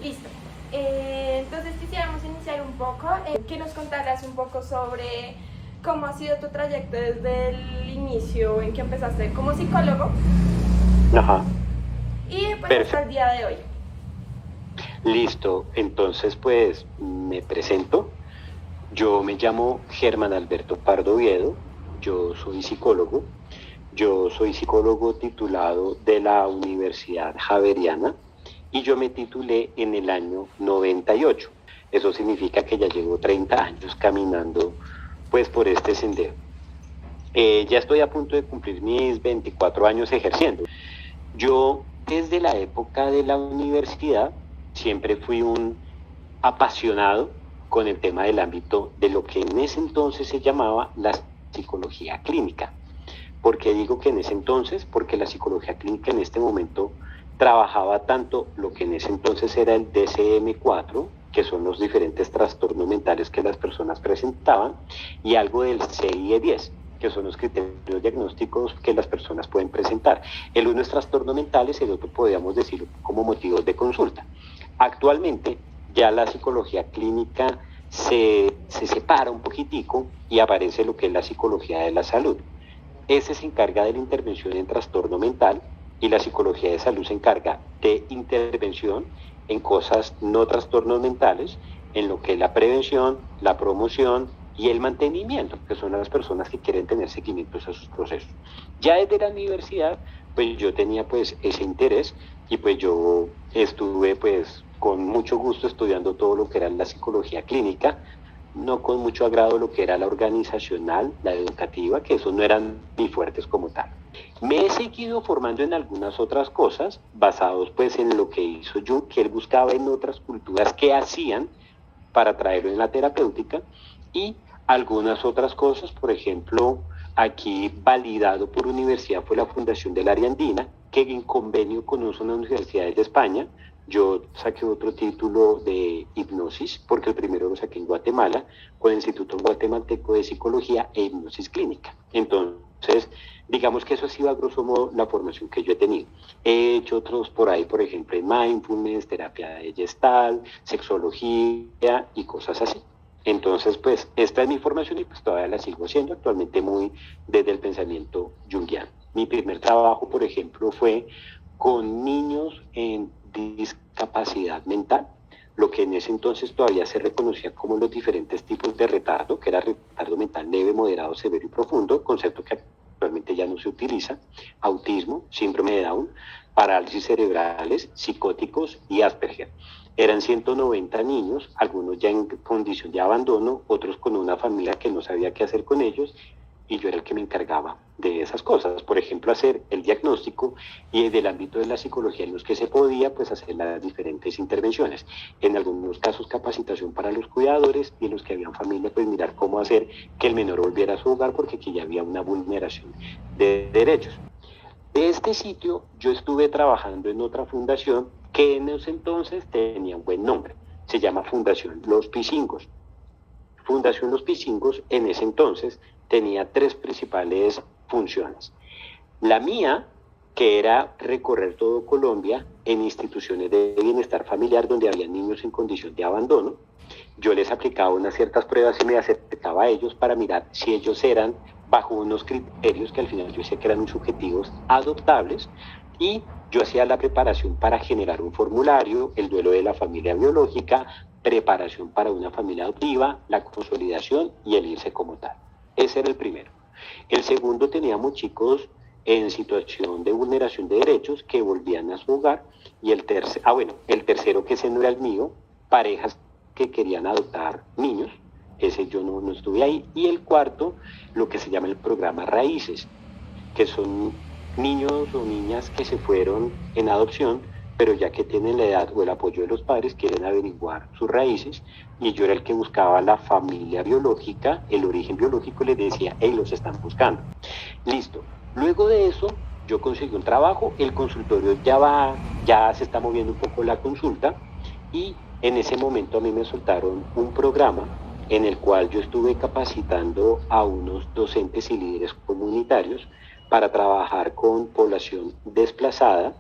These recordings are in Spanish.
Listo. Entonces quisiéramos iniciar un poco, que nos contaras un poco sobre cómo ha sido tu trayecto desde el inicio en que empezaste como psicólogo Ajá, y pues hasta el perfecto. día de hoy. Listo. Entonces, pues me presento. Yo me llamo Germán Alberto Pardo Oviedo. Yo soy psicólogo. Yo soy psicólogo titulado de la Universidad Javeriana y yo me titulé en el año 98. Eso significa que ya llevo 30 años caminando pues por este sendero. Ya estoy a punto de cumplir mis 24 años ejerciendo. Yo desde la época de la universidad siempre fui un apasionado con el tema del ámbito de lo que en ese entonces se llamaba la psicología clínica. ¿Por qué digo que en ese entonces? Porque la psicología clínica en este momento trabajaba tanto lo que en ese entonces era el DSM-4, que son los diferentes trastornos mentales que las personas presentaban, y algo del CIE-10, que son los criterios diagnósticos que las personas pueden presentar. El uno es trastornos mentales, el otro podríamos decirlo como motivos de consulta. Actualmente ya la psicología clínica se separa un poquitico y aparece lo que es la psicología de la salud. Ese se encarga de la intervención en trastorno mental y la psicología de salud se encarga de intervención en cosas no trastornos mentales, en lo que es la prevención, la promoción y el mantenimiento, que son las personas que quieren tener seguimientos a sus procesos. Ya desde la universidad, pues yo tenía pues ese interés y pues yo estuve pues con mucho gusto estudiando todo lo que era la psicología clínica, no con mucho agrado lo que era la organizacional, la educativa, que esos no eran ni fuertes como tal. Me he seguido formando en algunas otras cosas, basados pues en lo que hizo Jung, que él buscaba en otras culturas qué hacían para traerlo en la terapéutica, y algunas otras cosas, por ejemplo, aquí validado por universidad fue la Fundación del Área Andina, que en convenio con unas universidades de España, yo saqué otro título de hipnosis, porque el primero lo saqué en Guatemala, con el Instituto Guatemalteco de Psicología e Hipnosis Clínica. Entonces, digamos que eso ha sido a grosso modo la formación que yo he tenido. He hecho otros por ahí, por ejemplo, en mindfulness, terapia de Gestalt, sexología y cosas así. Entonces, pues, esta es mi formación y pues todavía la sigo haciendo actualmente muy desde el pensamiento junguiano. Mi primer trabajo, por ejemplo, fue con niños en discapacidad mental, lo que en ese entonces todavía se reconocía como los diferentes tipos de retardo, que era retardo mental leve, moderado, severo y profundo, concepto que actualmente ya no se utiliza, autismo, síndrome de Down, parálisis cerebrales, psicóticos y Asperger. Eran 190 niños, algunos ya en condición de abandono, otros con una familia que no sabía qué hacer con ellos, y yo era el que me encargaba de esas cosas. Por ejemplo, hacer el diagnóstico y del ámbito de la psicología en los que se podía, pues hacer las diferentes intervenciones. En algunos casos capacitación para los cuidadores y en los que habían familia, pues mirar cómo hacer que el menor volviera a su hogar porque aquí ya había una vulneración de derechos. De este sitio yo estuve trabajando en otra fundación que en ese entonces tenía un buen nombre. Se llama Fundación Los Pisingos. Fundación Los Pisingos en ese entonces tenía tres principales funciones. La mía, que era recorrer todo Colombia en instituciones de bienestar familiar donde había niños en condición de abandono. Yo les aplicaba unas ciertas pruebas y me acercaba a ellos para mirar si ellos eran bajo unos criterios que al final yo decía que eran unos subjetivos adoptables, y yo hacía la preparación para generar un formulario, el duelo de la familia biológica, preparación para una familia adoptiva, la consolidación y el irse como tal. Ese era el primero. El segundo, teníamos chicos en situación de vulneración de derechos que volvían a su hogar, y el tercero, que ese no era el mío, parejas que querían adoptar niños, ese yo no estuve ahí, y el cuarto, lo que se llama el programa Raíces, que son niños o niñas que se fueron en adopción, pero ya que tienen la edad o el apoyo de los padres, quieren averiguar sus raíces, y yo era el que buscaba la familia biológica, el origen biológico, y les decía, hey, los están buscando. Listo. Luego de eso, yo conseguí un trabajo, el consultorio ya se está moviendo un poco la consulta, y en ese momento a mí me soltaron un programa en el cual yo estuve capacitando a unos docentes y líderes comunitarios para trabajar con población desplazada,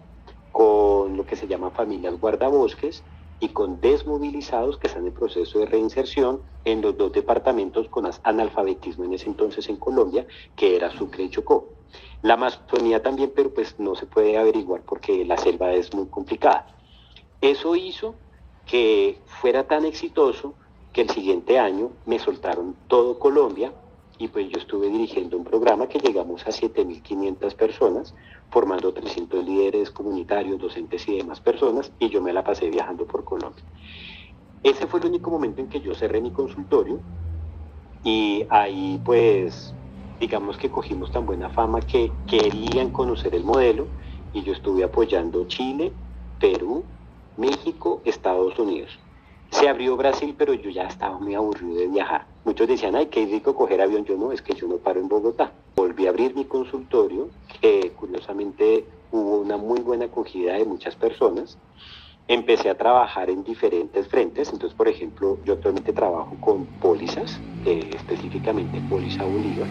con lo que se llama familias guardabosques y con desmovilizados que están en proceso de reinserción en los dos departamentos con analfabetismo en ese entonces en Colombia, que era Sucre y Chocó. La Amazonía también, pero pues no se puede averiguar porque la selva es muy complicada. Eso hizo que fuera tan exitoso que el siguiente año me soltaron todo Colombia y pues yo estuve dirigiendo un programa que llegamos a 7.500 personas, formando 300 líderes comunitarios, docentes y demás personas, y yo me la pasé viajando por Colombia. Ese fue el único momento en que yo cerré mi consultorio y ahí pues digamos que cogimos tan buena fama que querían conocer el modelo y yo estuve apoyando Chile, Perú, México, Estados Unidos. Se abrió Brasil, pero yo ya estaba muy aburrido de viajar. Muchos decían, ay, qué rico coger avión. Yo no, es que yo no paro en Bogotá. Volví a abrir mi consultorio, que curiosamente hubo una muy buena acogida de muchas personas. Empecé a trabajar en diferentes frentes. Entonces, por ejemplo, yo actualmente trabajo con pólizas, específicamente Póliza Bolívar.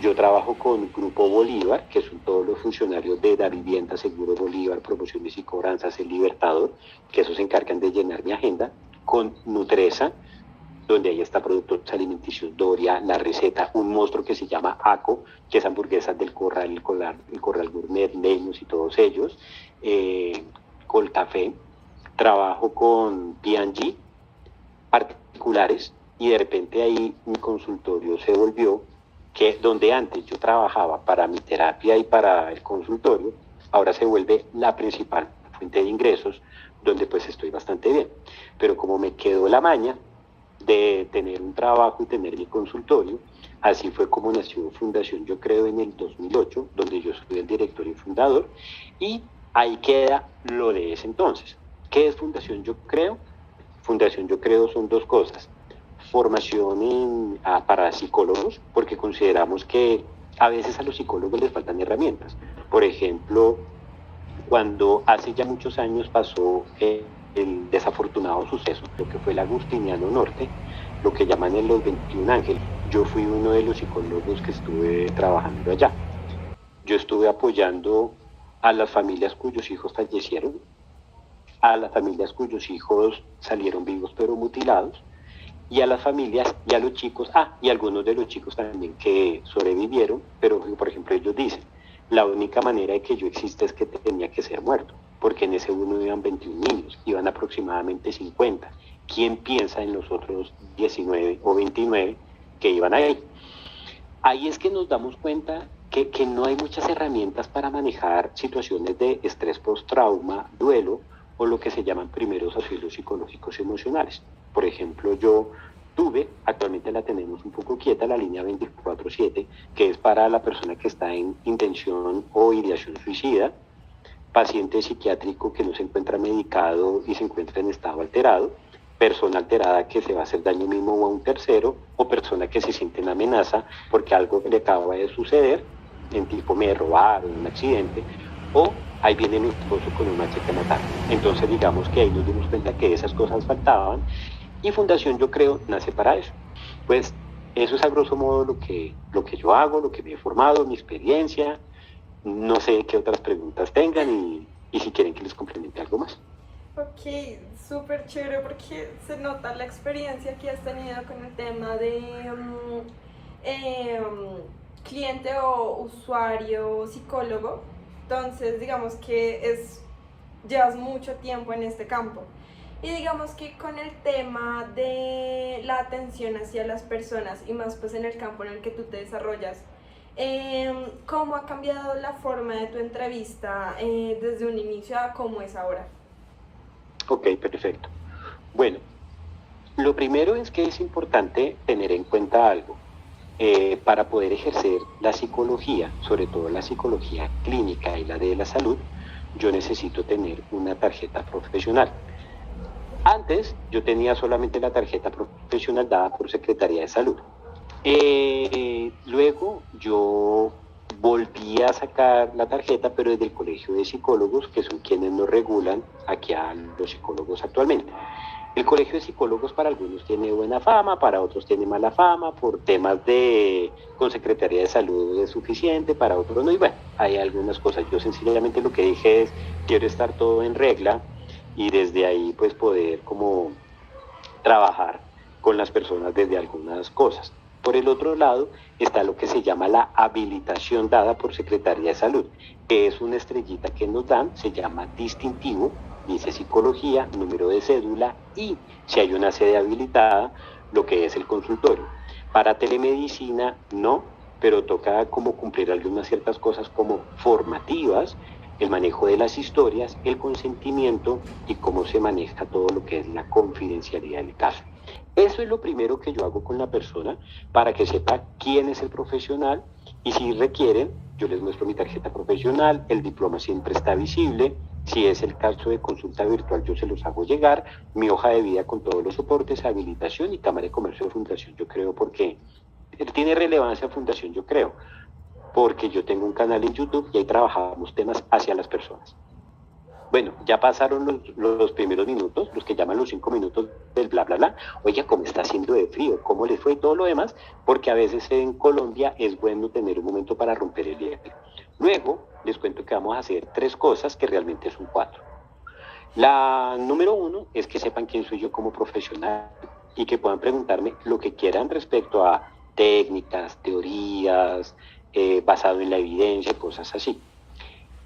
Yo trabajo con Grupo Bolívar, que son todos los funcionarios de Davivienda, Seguro Bolívar, Promociones y Cobranzas, El Libertador, que esos se encargan de llenar mi agenda, con Nutresa, donde ahí está Productos Alimenticios Doria, La Receta, un monstruo que se llama ACO, que es hamburguesas del Corral, el Corral Gourmet, Leños y todos ellos, Colcafé. Trabajo con P&G, particulares, y de repente ahí mi consultorio se volvió que donde antes yo trabajaba para mi terapia y para el consultorio, ahora se vuelve la principal fuente de ingresos, donde pues estoy bastante bien. Pero como me quedó la maña de tener un trabajo y tener mi consultorio, así fue como nació Fundación Yo Creo en el 2008, donde yo soy el director y fundador, y ahí queda lo de ese entonces. ¿Qué es Fundación Yo Creo? Fundación Yo Creo son dos cosas. Formación para psicólogos, porque consideramos que a veces a los psicólogos les faltan herramientas. Por ejemplo, cuando hace ya muchos años pasó el desafortunado suceso, lo que fue el Agustiniano Norte, lo que llaman en los 21 Ángeles, yo fui uno de los psicólogos que estuve trabajando allá. Yo estuve apoyando a las familias cuyos hijos fallecieron, a las familias cuyos hijos salieron vivos pero mutilados, y a las familias y a los chicos, y algunos de los chicos también que sobrevivieron, pero por ejemplo ellos dicen, la única manera de que yo exista es que tenía que ser muerto, porque en ese uno iban 21 niños, iban aproximadamente 50. ¿Quién piensa en los otros 19 o 29 que iban ahí? Ahí es que nos damos cuenta que no hay muchas herramientas para manejar situaciones de estrés post-trauma, duelo, o lo que se llaman primeros auxilios psicológicos y emocionales. Por ejemplo, yo actualmente la tenemos un poco quieta, la línea 24/7, que es para la persona que está en intención o ideación suicida, paciente psiquiátrico que no se encuentra medicado y se encuentra en estado alterado, persona alterada que se va a hacer daño mismo o a un tercero, o persona que se siente en amenaza porque algo le acaba de suceder, en tipo me robaron, un accidente, o ahí viene mi esposo con un machete a matar. Entonces digamos que ahí nos dimos cuenta que esas cosas faltaban y Fundación Yo Creo nace para eso. Pues eso es a grosso modo lo que yo hago, lo que me he formado, mi experiencia. No sé qué otras preguntas tengan y si quieren que les complemente algo más. Ok, súper chévere porque se nota la experiencia que has tenido con el tema de cliente o usuario psicólogo. Entonces, digamos que llevas mucho tiempo en este campo. Y digamos que con el tema de la atención hacia las personas y más pues en el campo en el que tú te desarrollas, ¿cómo ha cambiado la forma de tu entrevista desde un inicio a cómo es ahora? Ok, perfecto. Bueno, lo primero es que es importante tener en cuenta algo. Para poder ejercer la psicología, sobre todo la psicología clínica y la de la salud, yo necesito tener una tarjeta profesional. Antes yo tenía solamente la tarjeta profesional dada por Secretaría de Salud. Luego yo volví a sacar la tarjeta, pero desde el Colegio de Psicólogos, que son quienes nos regulan aquí a los psicólogos actualmente. El Colegio de Psicólogos para algunos tiene buena fama, para otros tiene mala fama, por temas con Secretaría de Salud es suficiente, para otros no, y bueno, hay algunas cosas. Yo sencillamente lo que dije es, quiero estar todo en regla, y desde ahí pues poder como trabajar con las personas desde algunas cosas. Por el otro lado está lo que se llama la habilitación dada por Secretaría de Salud, que es una estrellita que nos dan, se llama distintivo, dice psicología, número de cédula y si hay una sede habilitada, lo que es el consultorio. Para telemedicina no, pero toca como cumplir algunas ciertas cosas como formativas, el manejo de las historias, el consentimiento y cómo se maneja todo lo que es la confidencialidad del caso. Eso es lo primero que yo hago con la persona para que sepa quién es el profesional y si requieren, yo les muestro mi tarjeta profesional, el diploma siempre está visible, si es el caso de consulta virtual yo se los hago llegar, mi hoja de vida con todos los soportes, habilitación y Cámara de Comercio de Fundación, yo creo porque tiene relevancia Fundación, yo creo, porque yo tengo un canal en YouTube y ahí trabajamos temas hacia las personas. Bueno, ya pasaron los primeros minutos, los que llaman los 5 minutos del bla, bla, bla. Oiga, ¿cómo está haciendo de frío? ¿Cómo les fue? Y todo lo demás, porque a veces en Colombia es bueno tener un momento para romper el hielo. Luego, les cuento que vamos a hacer 3 cosas que realmente son 4. La número 1 es que sepan quién soy yo como profesional y que puedan preguntarme lo que quieran respecto a técnicas, teorías, basado en la evidencia, cosas así.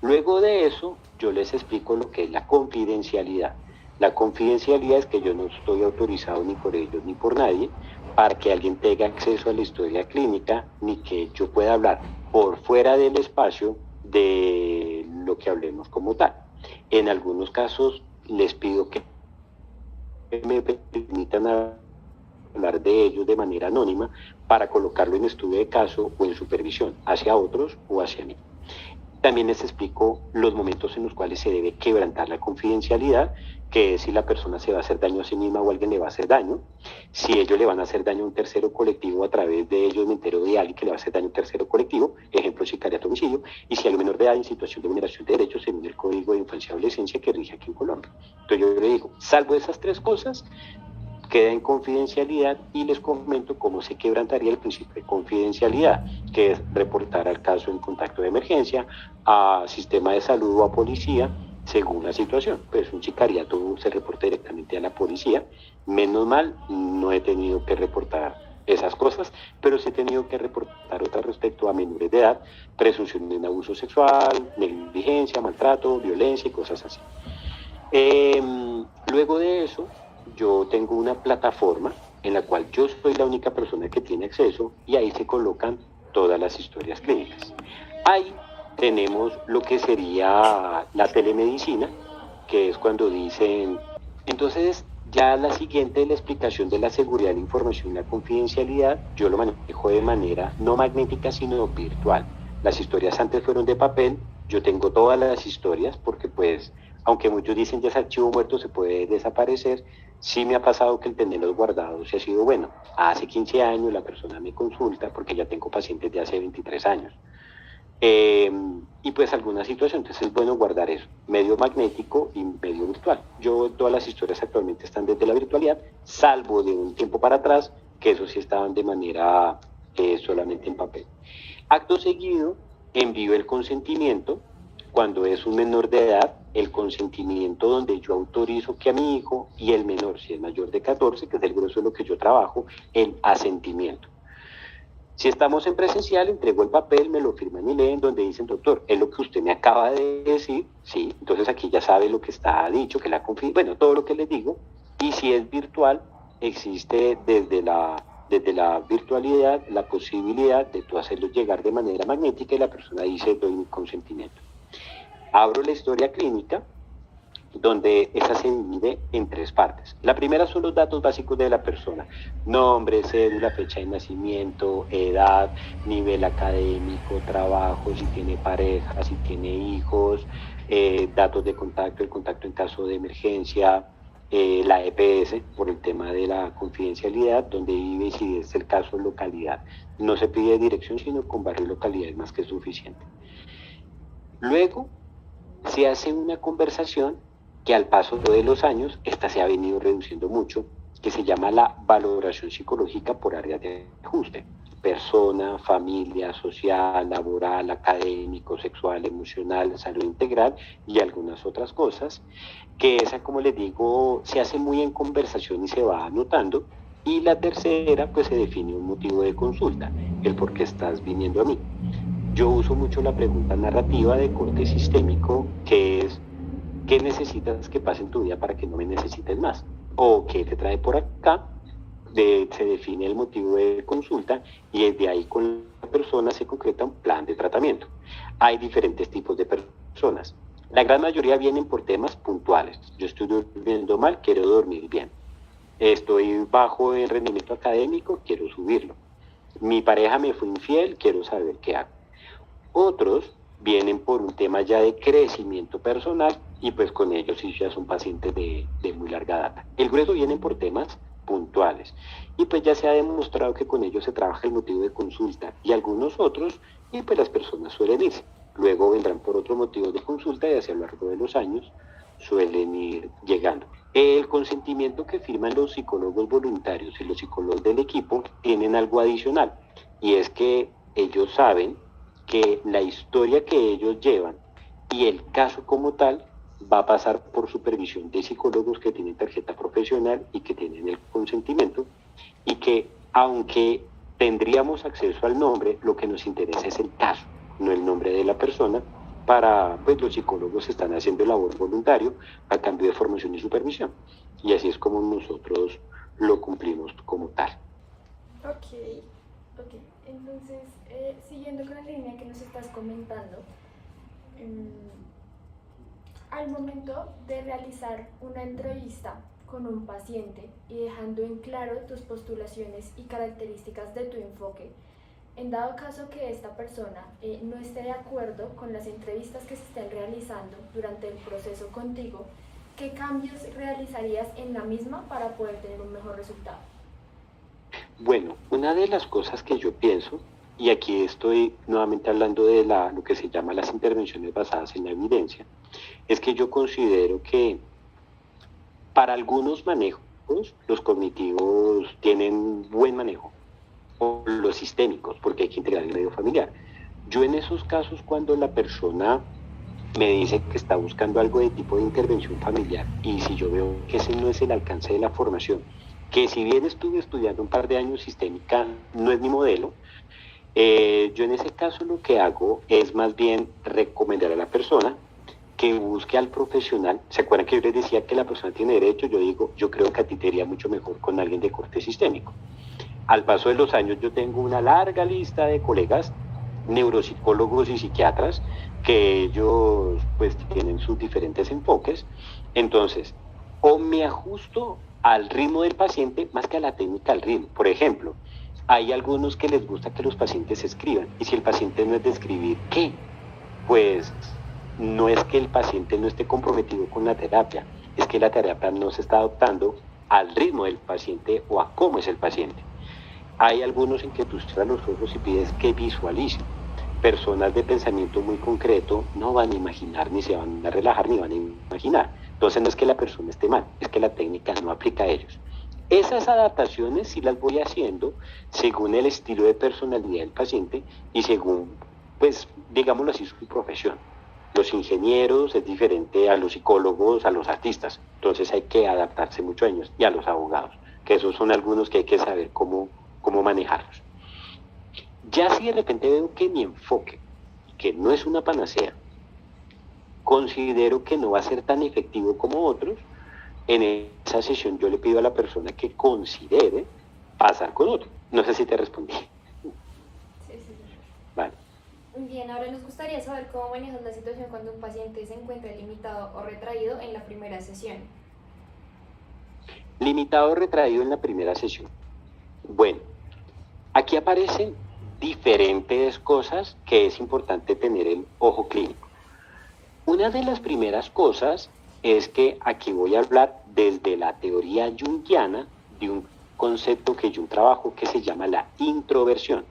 Luego de eso, yo les explico lo que es la confidencialidad. La confidencialidad es que yo no estoy autorizado ni por ellos ni por nadie para que alguien tenga acceso a la historia clínica ni que yo pueda hablar por fuera del espacio de lo que hablemos como tal. En algunos casos les pido que me permitan hablar de ellos de manera anónima para colocarlo en estudio de caso o en supervisión hacia otros o hacia mí. También les explico los momentos en los cuales se debe quebrantar la confidencialidad, que es si la persona se va a hacer daño a sí misma o alguien le va a hacer daño, si ellos le van a hacer daño a un tercero colectivo a través de ellos me entero de alguien que le va a hacer daño a un tercero colectivo, ejemplo sicariato, homicidio, y si hay un menor de edad en situación de vulneración de derechos según el Código de Infancia y Adolescencia que rige aquí en Colombia. Entonces yo le digo, salvo esas 3 cosas, queda en confidencialidad y les comento cómo se quebrantaría el principio de confidencialidad, que es reportar al caso en contacto de emergencia, a sistema de salud o a policía, según la situación. Pues un sicariato se reporta directamente a la policía. Menos mal, no he tenido que reportar esas cosas, pero sí he tenido que reportar otras respecto a menores de edad, presunción de un abuso sexual, negligencia, maltrato, violencia y cosas así. Luego de eso, yo tengo una plataforma en la cual yo soy la única persona que tiene acceso y ahí se colocan todas las historias clínicas. Ahí tenemos lo que sería la telemedicina, que es cuando dicen, entonces ya la siguiente, la explicación de la seguridad de la información y la confidencialidad, yo lo manejo de manera no magnética sino virtual. Las historias antes fueron de papel, yo tengo todas las historias porque pues aunque muchos dicen ya es archivo muerto, se puede desaparecer, sí me ha pasado que el tenerlos guardados ha sido bueno. Hace 15 años la persona me consulta porque ya tengo pacientes de hace 23 años. Y pues alguna situación, entonces es bueno guardar eso, medio magnético y medio virtual. Yo todas las historias actualmente están desde la virtualidad, salvo de un tiempo para atrás, que eso sí estaban de manera solamente en papel. Acto seguido, envío el consentimiento, cuando es un menor de edad, el consentimiento donde yo autorizo que a mi hijo y el menor, si es mayor de 14, que es el grueso de lo que yo trabajo, el asentimiento. Si estamos en presencial, entrego el papel, me lo firman y leen donde dicen, doctor, es lo que usted me acaba de decir, sí, entonces aquí ya sabe lo que está dicho, que la bueno, todo lo que les digo, y si es virtual, existe desde la virtualidad la posibilidad de tú hacerlo llegar de manera magnética y la persona dice, doy mi consentimiento. Abro la historia clínica, donde esa se divide en 3 partes. La primera son los datos básicos de la persona, nombre, cédula, fecha de nacimiento, edad, nivel académico, trabajo, si tiene pareja, si tiene hijos, datos de contacto, el contacto en caso de emergencia, la EPS por el tema de la confidencialidad, donde vive y si es el caso localidad. No se pide dirección, sino con barrio y localidad es más que suficiente. Luego se hace una conversación que al paso de los años, esta se ha venido reduciendo mucho, que se llama la valoración psicológica por áreas de ajuste. persona, familia, social, laboral, académico, sexual, emocional, salud integral y algunas otras cosas, que esa, como les digo, se hace muy en conversación y se va anotando. Y la tercera, pues se define un motivo de consulta, el por qué estás viniendo a mí. Yo uso mucho la pregunta narrativa de corte sistémico, que es, ¿qué necesitas que pase en tu vida para que no me necesites más? ¿O qué te trae por acá? Se define el motivo de consulta y desde ahí con la persona se concreta un plan de tratamiento. Hay diferentes tipos de personas. La gran mayoría vienen por temas puntuales. Yo estoy durmiendo mal, quiero dormir bien. Estoy bajo en rendimiento académico, quiero subirlo. Mi pareja me fue infiel, quiero saber qué hago. Otros vienen por un tema ya de crecimiento personal y pues con ellos sí ya son pacientes de muy larga data. El grueso vienen por temas puntuales y pues ya se ha demostrado que con ellos se trabaja el motivo de consulta y algunos otros y pues las personas suelen irse. Luego vendrán por otro motivo de consulta y hacia lo largo de los años suelen ir llegando. El consentimiento que firman los psicólogos voluntarios y los psicólogos del equipo tienen algo adicional y es que ellos saben que la historia que ellos llevan y el caso como tal va a pasar por supervisión de psicólogos que tienen tarjeta profesional y que tienen el consentimiento y que aunque tendríamos acceso al nombre, lo que nos interesa es el caso, no el nombre de la persona. Para, pues los psicólogos están haciendo labor voluntario a cambio de formación y supervisión y así es como nosotros lo cumplimos como tal. Ok. Ok, entonces, siguiendo con la línea que nos estás comentando, al momento de realizar una entrevista con un paciente y dejando en claro tus postulaciones y características de tu enfoque, en dado caso que esta persona no esté de acuerdo con las entrevistas que se estén realizando durante el proceso contigo, ¿qué cambios realizarías en la misma para poder tener un mejor resultado? Bueno, una de las cosas que yo pienso, y aquí estoy nuevamente hablando de lo que se llama las intervenciones basadas en la evidencia, es que yo considero que para algunos manejos los cognitivos tienen buen manejo, o los sistémicos, porque hay que integrar el medio familiar. Yo en esos casos, cuando la persona me dice que está buscando algo de tipo de intervención familiar y si yo veo que ese no es el alcance de la formación, que si bien estuve estudiando un par de años sistémica, no es mi modelo, yo en ese caso lo que hago es más bien recomendar a la persona que busque al profesional. ¿Se acuerdan que yo les decía que la persona tiene derecho? Yo digo, yo creo que a ti te iría mucho mejor con alguien de corte sistémico. Al paso de los años yo tengo una larga lista de colegas neuropsicólogos y psiquiatras que ellos pues tienen sus diferentes enfoques. Entonces, o me ajusto al ritmo del paciente más que a la técnica al ritmo. Por ejemplo, hay algunos que les gusta que los pacientes escriban y si el paciente no es de escribir, ¿qué? Pues no es que el paciente no esté comprometido con la terapia, es que la terapia no se está adaptando al ritmo del paciente o a cómo es el paciente. Hay algunos en que tú cierras los ojos y pides que visualicen. Personas de pensamiento muy concreto no van a imaginar, ni se van a relajar, ni van a imaginar. Entonces no es que la persona esté mal, es que la técnica no aplica a ellos. Esas adaptaciones sí las voy haciendo según el estilo de personalidad del paciente y según, pues, digámoslo así, su profesión. Los ingenieros es diferente a los psicólogos, a los artistas. Entonces hay que adaptarse mucho a ellos y a los abogados, que esos son algunos que hay que saber cómo manejarlos. Ya si de repente veo que mi enfoque, que no es una panacea, considero que no va a ser tan efectivo como otros, en esa sesión yo le pido a la persona que considere pasar con otro. No sé si te respondí. Sí. Vale. Bien, ahora nos gustaría saber cómo manejas la situación cuando un paciente se encuentra limitado o retraído en la primera sesión. Limitado o retraído en la primera sesión. Bueno, aquí aparecen diferentes cosas que es importante tener el ojo clínico. Una de las primeras cosas es que aquí voy a hablar desde la teoría junguiana de un concepto que yo trabajo que se llama la introversión.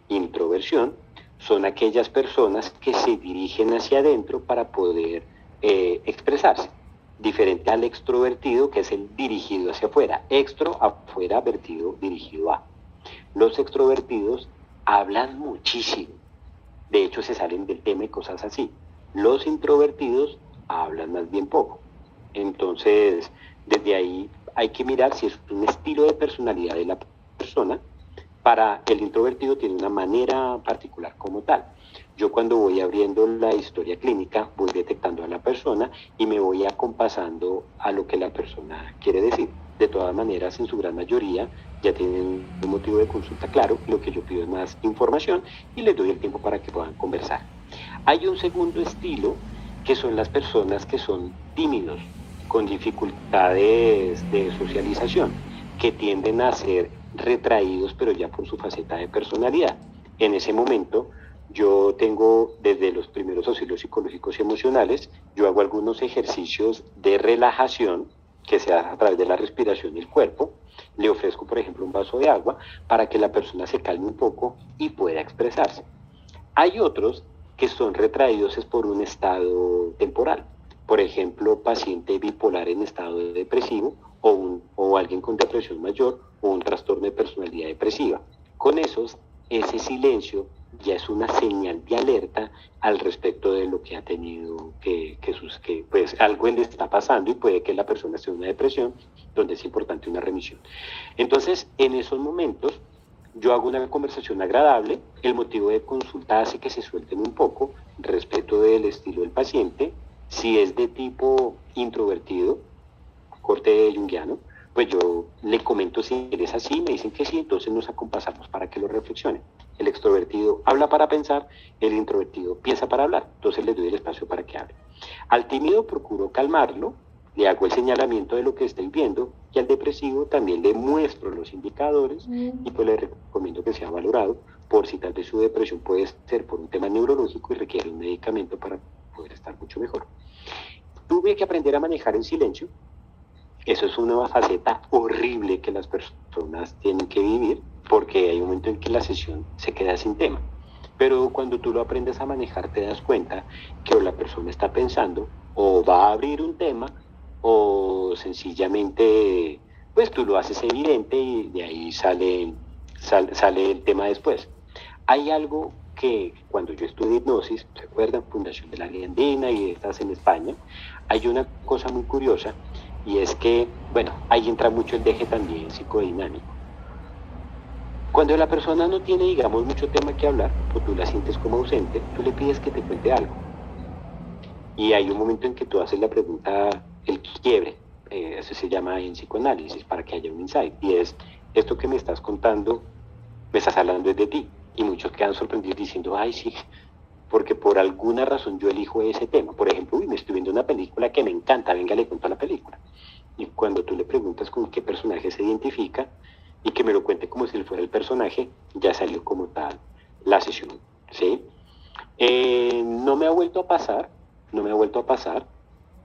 Introversión son aquellas personas que se dirigen hacia adentro para poder expresarse, diferente al extrovertido que es el dirigido hacia afuera, extro afuera, vertido dirigido a. Los extrovertidos hablan muchísimo. De hecho, se salen del tema y cosas así. Los introvertidos hablan más bien poco. Entonces, desde ahí hay que mirar si es un estilo de personalidad de la persona. Para el introvertido tiene una manera particular como tal. Yo cuando voy abriendo la historia clínica voy detectando a la persona y me voy acompasando a lo que la persona quiere decir. De todas maneras, en su gran mayoría ya tienen un motivo de consulta claro, lo que yo pido es más información y les doy el tiempo para que puedan conversar. Hay un segundo estilo que son las personas que son tímidos, con dificultades de socialización, que tienden a ser retraídos pero ya por su faceta de personalidad. En ese momento yo tengo desde los primeros auxilios psicológicos y emocionales, yo hago algunos ejercicios de relajación que se hace a través de la respiración y el cuerpo. Le ofrezco, por ejemplo, un vaso de agua para que la persona se calme un poco y pueda expresarse. Hay otros que son retraídos es por un estado temporal. Por ejemplo, paciente bipolar en estado depresivo o alguien con depresión mayor o un trastorno de personalidad depresiva. Con esos, ese silencio ya es una señal de alerta al respecto de lo que ha tenido que pues algo le está pasando y puede que la persona esté en una depresión, donde es importante una remisión. Entonces, en esos momentos, yo hago una conversación agradable, el motivo de consulta hace que se suelten un poco, respeto del estilo del paciente. Si es de tipo introvertido, corte junguiano, pues yo le comento si eres así, me dicen que sí, entonces nos acompasamos para que lo reflexionen. El extrovertido habla para pensar, el introvertido piensa para hablar, entonces le doy el espacio para que hable. Al tímido procuro calmarlo, le hago el señalamiento de lo que estoy viendo, y al depresivo también le muestro los indicadores y pues le recomiendo que sea valorado por si tal vez su depresión puede ser por un tema neurológico y requiere un medicamento para poder estar mucho mejor. Tuve que aprender a manejar el silencio. Eso es una faceta horrible que las personas tienen que vivir porque hay un momento en que la sesión se queda sin tema. Pero cuando tú lo aprendes a manejar te das cuenta que o la persona está pensando o va a abrir un tema o sencillamente pues tú lo haces evidente y de ahí sale el tema después. Hay algo que cuando yo estudié hipnosis, ¿se acuerdan? Fundación de la Andina y estas en España, hay una cosa muy curiosa y es que, bueno, ahí entra mucho el eje también psicodinámico. Cuando la persona no tiene, digamos, mucho tema que hablar, o tú la sientes como ausente, tú le pides que te cuente algo. Y hay un momento en que tú haces la pregunta, el quiebre, eso se llama en psicoanálisis, para que haya un insight, y es, esto que me estás contando, me estás hablando de ti. Y muchos quedan sorprendidos diciendo, ay, sí, porque por alguna razón yo elijo ese tema. Por ejemplo, me estoy viendo una película que me encanta, venga, le cuento la película. Y cuando tú le preguntas con qué personaje se identifica y que me lo cuente como si él fuera el personaje, ya salió como tal la sesión, ¿sí? No me ha vuelto a pasar.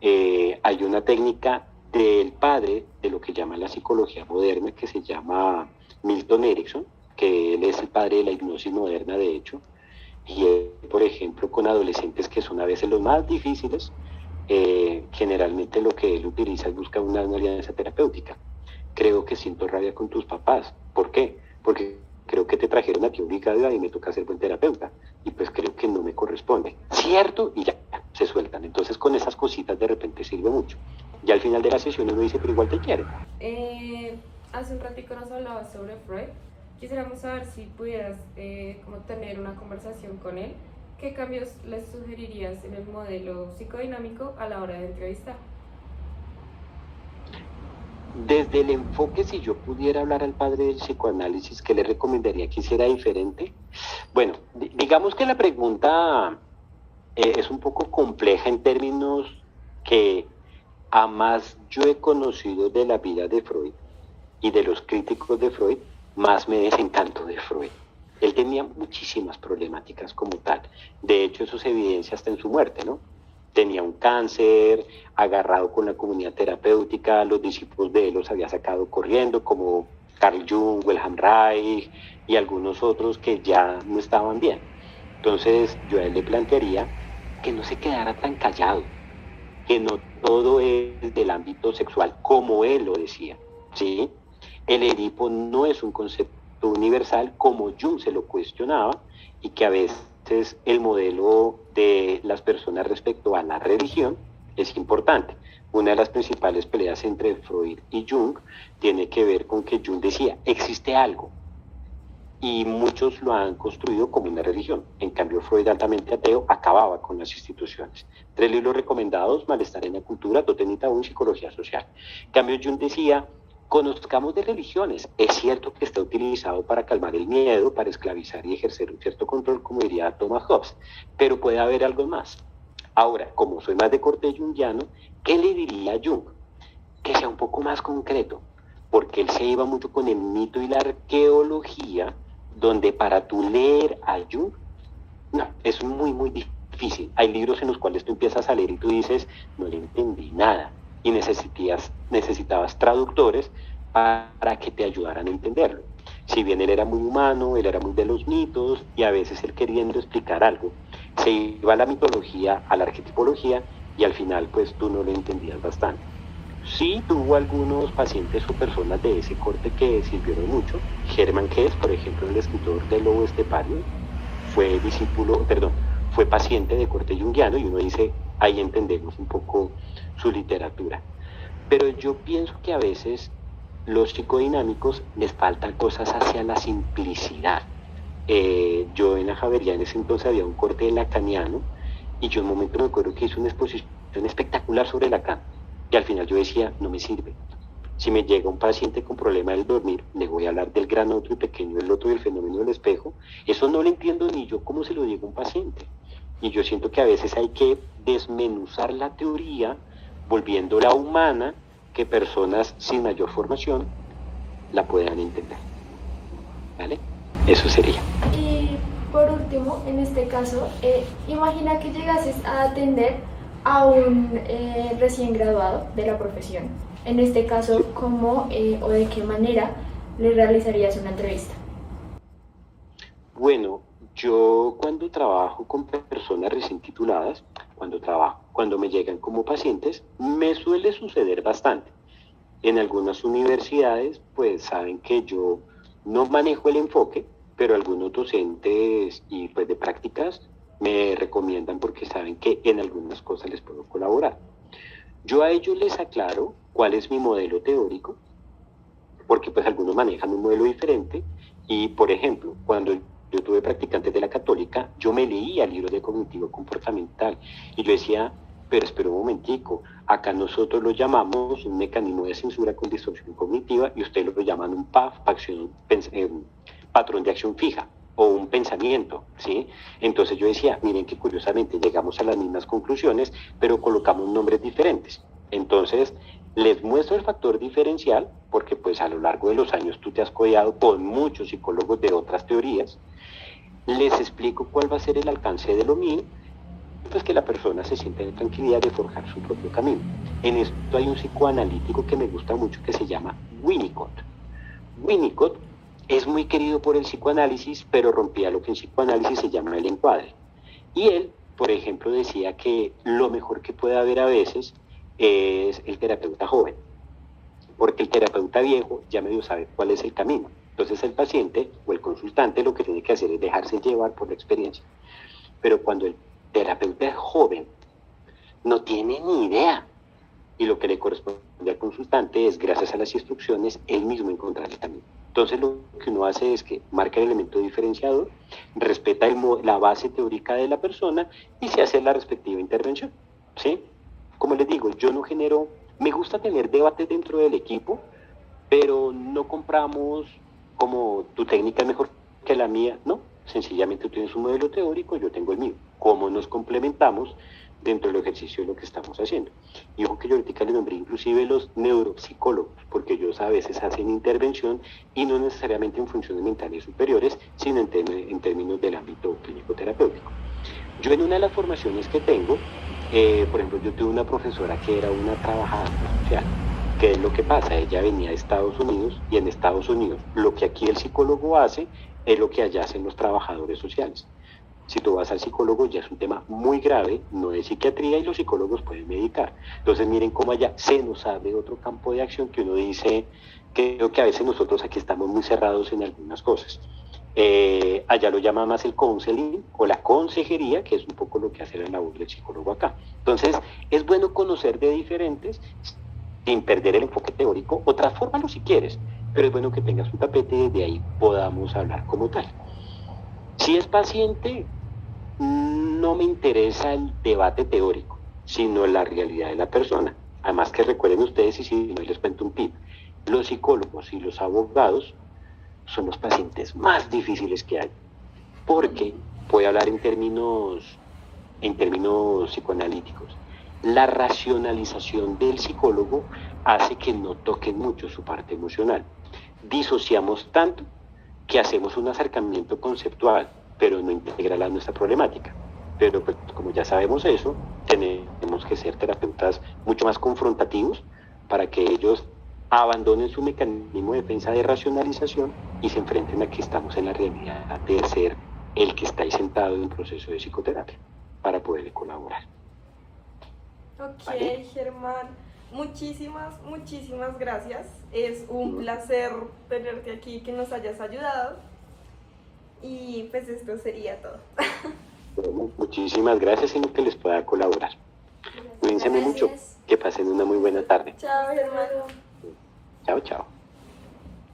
Hay una técnica del padre de lo que llama la psicología moderna, que se llama Milton Erickson, que él es el padre de la hipnosis moderna, de hecho, y por ejemplo, con adolescentes que son a veces los más difíciles, generalmente lo que él utiliza es buscar una alianza terapéutica. Creo que siento rabia con tus papás. ¿Por qué? Porque creo que te trajeron aquí obligada y me toca ser buen terapeuta. Y pues creo que no me corresponde. ¿Cierto? Y ya, se sueltan. Entonces con esas cositas de repente sirve mucho. Y al final de la sesión uno dice, pero igual te quiere. Hace un ratico nos hablabas sobre Freud. Quisiéramos saber si pudieras como tener una conversación con él. ¿Qué cambios les sugerirías en el modelo psicodinámico a la hora de entrevistar? Desde el enfoque, si yo pudiera hablar al padre del psicoanálisis, ¿qué le recomendaría que hiciera diferente? Bueno, digamos que la pregunta es un poco compleja en términos que a más yo he conocido de la vida de Freud y de los críticos de Freud, más me desencanto de Freud. Él tenía muchísimas problemáticas como tal. De hecho, eso se evidencia hasta en su muerte, ¿no? Tenía un cáncer, agarrado con la comunidad terapéutica, los discípulos de él los había sacado corriendo, como Carl Jung, Wilhelm Reich y algunos otros que ya no estaban bien. Entonces, yo a él le plantearía que no se quedara tan callado, que no todo es del ámbito sexual, como él lo decía, ¿sí? El Edipo no es un concepto concepto universal como Jung se lo cuestionaba, y que a veces el modelo de las personas respecto a la religión es importante. Una de las principales peleas entre Freud y Jung tiene que ver con que Jung decía, existe algo, y muchos lo han construido como una religión. En cambio, Freud, altamente ateo, acababa con las instituciones. 3 libros recomendados: Malestar en la cultura, Totem y Tabú, Psicología social. En cambio, Jung decía, conozcamos de religiones. Es cierto que está utilizado para calmar el miedo, para esclavizar y ejercer un cierto control, como diría Thomas Hobbes, pero puede haber algo más. Ahora, como soy más de corte junguiano, ¿qué le diría a Jung? Que sea un poco más concreto, porque él se iba mucho con el mito y la arqueología, donde para tú leer a Jung, no, es muy, muy difícil. Hay libros en los cuales tú empiezas a leer y tú dices, no le entendí nada, y necesitabas traductores para que te ayudaran a entenderlo. Si bien él era muy humano, él era muy de los mitos, y a veces él queriendo explicar algo, se iba a la mitología, a la arquetipología, y al final pues tú no lo entendías bastante. Sí tuvo algunos pacientes o personas de ese corte que sirvieron mucho. Hermann Hesse, por ejemplo, el escritor del Lobo Estepario, fue paciente de corte junguiano, y uno dice, ahí entendemos un poco su literatura. Pero yo pienso que a veces los psicodinámicos les faltan cosas hacia la simplicidad. Yo en la Javeriana en ese entonces había un corte lacaniano, y yo en un momento me acuerdo que hice una exposición espectacular sobre Lacan, y al final yo decía, no me sirve. Si me llega un paciente con problema del dormir, le voy a hablar del gran otro y pequeño el otro, del fenómeno del espejo. Eso no lo entiendo ni yo cómo se lo digo a un paciente. Y yo siento que a veces hay que desmenuzar la teoría, volviéndola humana, que personas sin mayor formación la puedan entender. ¿Vale? Eso sería. Y por último, en este caso, imagina que llegases a atender a un recién graduado de la profesión. En este caso, ¿cómo o de qué manera le realizarías una entrevista? Bueno, yo cuando trabajo con personas recién tituladas, cuando me llegan como pacientes, me suele suceder bastante. En algunas universidades, pues saben que yo no manejo el enfoque, pero algunos docentes y pues de prácticas me recomiendan porque saben que en algunas cosas les puedo colaborar. Yo a ellos les aclaro cuál es mi modelo teórico, porque pues algunos manejan un modelo diferente, y por ejemplo, cuando yo tuve practicantes de la Católica, yo me leía libros de cognitivo comportamental, y yo decía, pero espera un momentico, acá nosotros lo llamamos un mecanismo de censura con distorsión cognitiva, y ustedes lo llaman un PAF, patrón de acción fija, o un pensamiento, ¿sí? Entonces yo decía, miren que curiosamente llegamos a las mismas conclusiones, pero colocamos nombres diferentes. Entonces, les muestro el factor diferencial, porque pues a lo largo de los años tú te has codeado con muchos psicólogos de otras teorías, les explico cuál va a ser el alcance de lo mío, pues que la persona se sienta en tranquilidad de forjar su propio camino. En esto hay un psicoanalítico que me gusta mucho que se llama Winnicott. Winnicott es muy querido por el psicoanálisis, pero rompía lo que en psicoanálisis se llama el encuadre. Y él, por ejemplo, decía que lo mejor que puede haber a veces es el terapeuta joven, porque el terapeuta viejo ya medio sabe cuál es el camino. Entonces el paciente o el consultante lo que tiene que hacer es dejarse llevar por la experiencia. Pero cuando el terapeuta es joven, no tiene ni idea, y lo que le corresponde al consultante es, gracias a las instrucciones, él mismo encontrar el camino. Entonces lo que uno hace es que marca el elemento diferenciador, respeta la base teórica de la persona y se hace la respectiva intervención, ¿sí? Como les digo, yo no genero, me gusta tener debates dentro del equipo, pero no compramos como tu técnica es mejor que la mía, no. Sencillamente tú tienes un modelo teórico, yo tengo el mío. ¿Cómo nos complementamos dentro del ejercicio de lo que estamos haciendo? Y ojo que yo ahorita le nombré inclusive los neuropsicólogos, porque ellos a veces hacen intervención y no necesariamente en funciones mentales superiores, sino en términos del ámbito clínico terapéutico. Yo en una de las formaciones que tengo, por ejemplo, yo tuve una profesora que era una trabajadora social. ¿Qué es lo que pasa? Ella venía de Estados Unidos, y en Estados Unidos lo que aquí el psicólogo hace es lo que allá hacen los trabajadores sociales. Si tú vas al psicólogo ya es un tema muy grave, no es psiquiatría y los psicólogos pueden medicar. Entonces miren cómo allá se nos abre otro campo de acción que uno dice, creo que a veces nosotros aquí estamos muy cerrados en algunas cosas. Allá lo llama más el counseling o la consejería, que es un poco lo que hace la labor del psicólogo acá. Entonces es bueno conocer de diferentes sin perder el enfoque teórico, o transfórmalo si quieres, pero es bueno que tengas un tapete y de ahí podamos hablar como tal. Si es paciente, no me interesa el debate teórico, sino la realidad de la persona. Además que recuerden ustedes, y si no les cuento un tip, los psicólogos y los abogados son los pacientes más difíciles que hay, porque voy a hablar en términos psicoanalíticos. La racionalización del psicólogo hace que no toquen mucho su parte emocional. Disociamos tanto que hacemos un acercamiento conceptual, pero no integra nuestra problemática. Pero pues, como ya sabemos eso, tenemos que ser terapeutas mucho más confrontativos para que ellos abandonen su mecanismo de defensa de racionalización y se enfrenten a que estamos en la realidad de ser el que está ahí sentado en un proceso de psicoterapia para poder colaborar. Ok, ¿Vale? Germán, muchísimas gracias. Es un placer tenerte aquí, que nos hayas ayudado. Y pues esto sería todo. Bueno, muchísimas gracias en lo que les pueda colaborar. Cuídense mucho, que pasen una muy buena tarde. Chao, Germán. Chao, chao.